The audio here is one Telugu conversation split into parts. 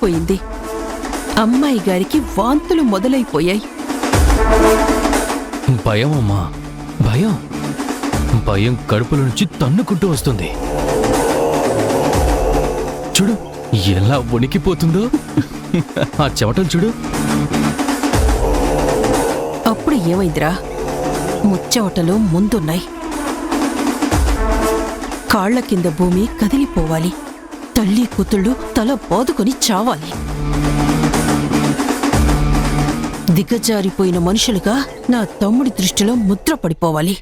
పెరిగిపోయింది. అమ్మాయి గారికి వాంతులు మొదలైపోయాయి. భయం అమ్మా, భయం. భయం కడుపుల నుంచి తన్నుకుంటూ వస్తుంది. చూడు ఎలా వణికిపోతుందో. ఆ చెమటలు చూడు. అప్పుడు ఏమైందిరా? ముచ్చెమటలు ముందున్నాయి. కాళ్ల కింద భూమి కదిలిపోవాలి. తల్లి కూతుళ్ళు తల బాదుకొని చావాలి. దిగజారిపోయిన మనుషులుగా నా తమ్ముడి దృష్టిలో ముద్ర పడిపోవాలి.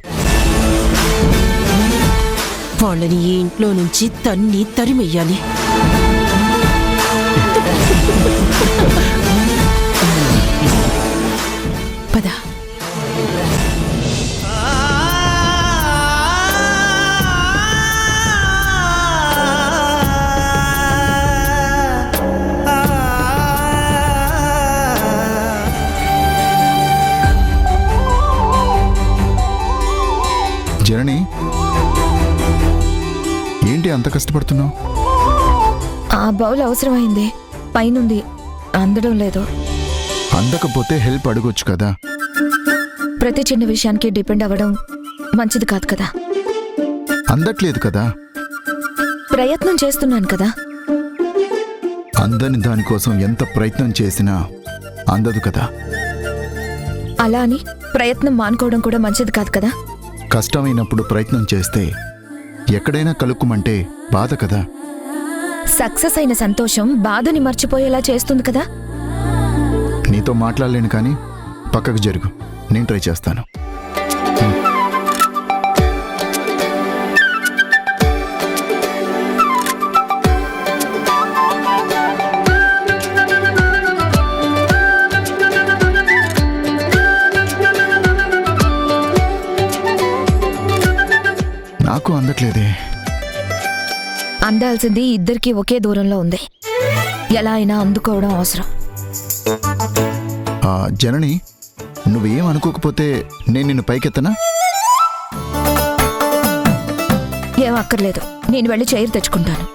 వాళ్ళని ఈ ఇంట్లో నుంచి తన్ని తరిమెయ్యాలి. పద. జనని, ఏంటి అంత కష్టపడుతున్నావు? ఆ బౌల్ అవసరమైంది, పైనుంది, అందడం లేదు. అందకపోతే హెల్ప్ అడగొచ్చు కదా. ప్రతి చిన్న విషయానికి డిపెండ్ అవ్వడం మంచిది కాదు కదా. అందట్లేదు కదా. ప్రయత్నం చేస్తున్నాను కదా. అందని దానికోసం ఎంత ప్రయత్నం చేసినా అందదు కదా. అలా అని ప్రయత్నం మానుకోవడం కూడా మంచిది కాదు కదా. కష్టమైనప్పుడు ప్రయత్నం చేస్తే ఎక్కడైనా కలుక్కుమంటే బాధ కదా. సక్సెస్ అయిన సంతోషం బాధని మర్చిపోయేలా చేస్తుంది కదా. నీతో మాట్లాడలేను కానీ పక్కకు జరుగు, నేను ట్రై చేస్తాను. నాకు అందట్లేదే. అందాల్సింది ఇద్దరికీ ఒకే దూరంలో ఉంది. ఎలా అయినా అందుకోవడం అవసరం. జనని, నువ్వేం అనుకోకపోతే నేను నిన్ను పైకెత్తనా? ఏం అక్కర్లేదు, నేను వెళ్ళి చైర్ తెచ్చుకుంటాను.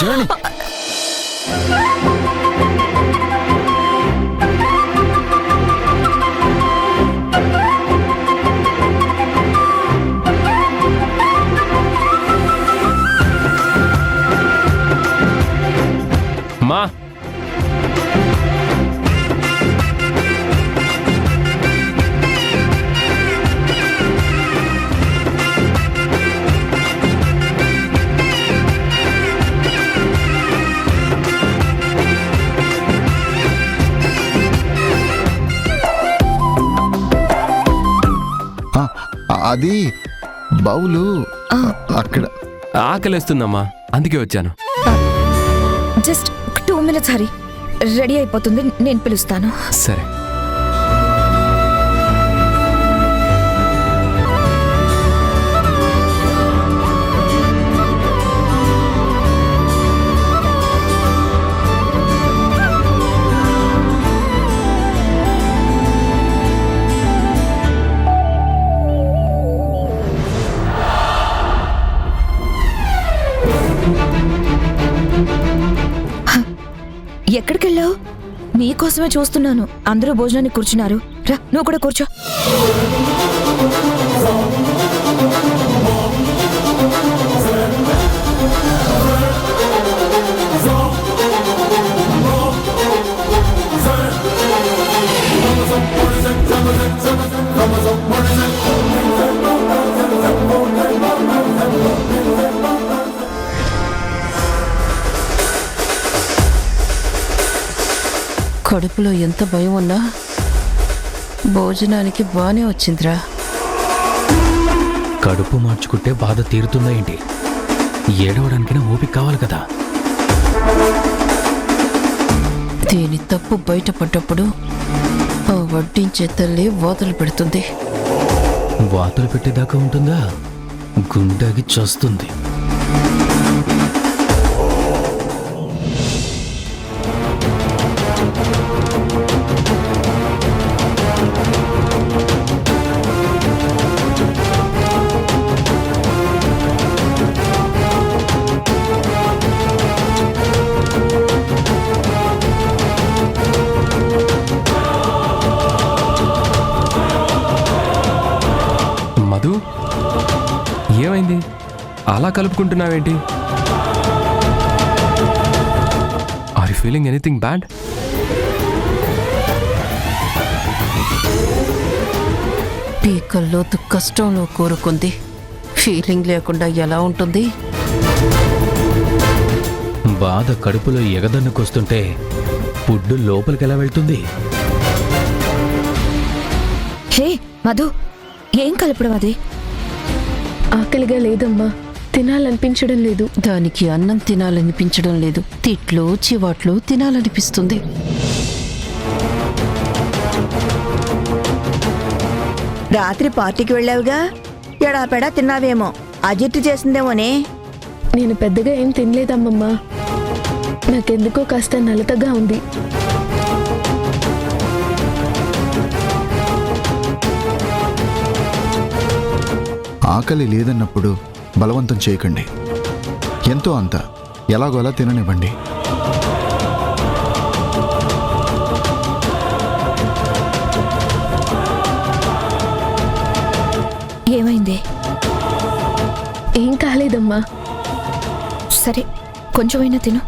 జనని, మా అది బౌలు అక్కడ. ఆకలేస్తుందమ్మా, అందుకే వచ్చాను. జస్ట్ 2 minutes హరి, రెడీ అయిపోతుంది, నేను పిలుస్తాను. సరే. ఎక్కడికెళ్ళావు? నీకోసమే చూస్తున్నాను. అందరూ భోజనానికి కూర్చున్నారు. రా, నువ్వు కూడా కూర్చో. కడుపులో ఎంత భయం ఉన్నా భోజనానికి బానే వచ్చిందిరా. కడుపు మార్చుకుంటే బాధ తీరుతుందా ఏంటి? ఏడవడానికైనా ఓపిక కావాలి కదా. దీని తప్పు బయటపడ్డప్పుడు ఆ వడ్డించే తల్లి వాతలు పెడుతుంది. వాతలు పెట్టేదాకా ఉంటుందా? గుండెకి చస్తుంది. ఏమైంది అలా కలుపుకుంటున్నావేంటి? Are you feeling anything bad? పీకల్లోతు కష్టంలో కోరుకుంది ఫీలింగ్ లేకుండా ఎలా ఉంటుంది? బాధ కడుపులో ఎగదన్నుకొస్తుంటే ఫుడ్ లోపలికెలా వెళ్తుంది? హే మధు, ఏం కలపడం అది? ఆకలిగా లేదమ్మా, తినాలనిపించడం లేదు. దానికి అన్నం తినాలనిపించడం లేదు, తిట్లు చివాట్లు తినాలనిపిస్తుంది. రాత్రి పార్టీకి వెళ్ళావుగా, ఎడాపెడా తిన్నావేమో, అజెట్టు చేసిందేమోనే. నేను పెద్దగా ఏం తినలేదమ్మమ్మా, నాకెందుకో కాస్త నలతగా ఉంది. ఆకలి లేదన్నప్పుడు బలవంతం చేయకండి. ఎంతో అంత ఎలాగోలా తిననివ్వండి. ఏమైంది? ఏం కాలేదమ్మా. సరే, కొంచెమైనా తిను.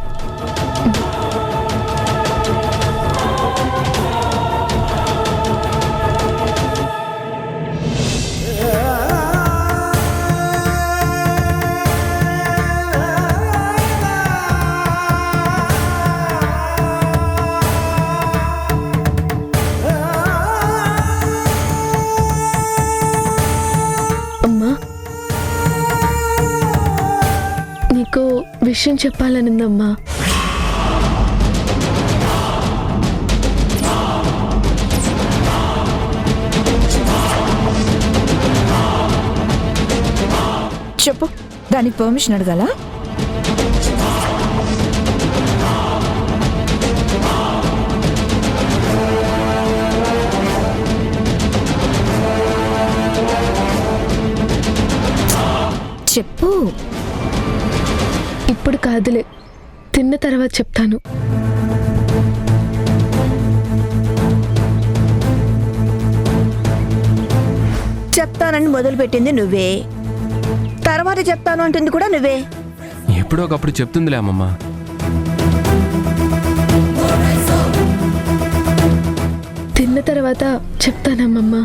అమ్మా, నీకు విషయం చెప్పాలనుందమ్మా. చెప్పు, దానికి పర్మిషన్ అడగాల? చెప్పు. ఇప్పుడు కాదులే, తిన్న తర్వాత చెప్తాను. చెప్తానని మొదలుపెట్టింది నువ్వే, తర్వాత చెప్తాను అంటుంది కూడా నువ్వే. ఎప్పుడో ఒకప్పుడు చెప్తుందిలే అమ్మమ్మ. తిన్న తర్వాత చెప్తానమ్మమ్మా.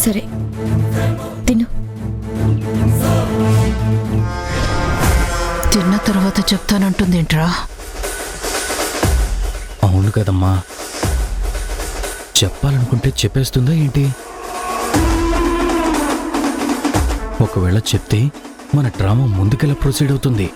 సరే, తిను. తిన్న తర్వాత చెప్తానంటుందేంట్రా? అవును కదమ్మా, చెప్పాలనుకుంటే చెప్పేస్తుందా ఏంటి? ఒకవేళ చెప్తే మన డ్రామా ముందుకెలా ప్రొసీడ్ అవుతుంది?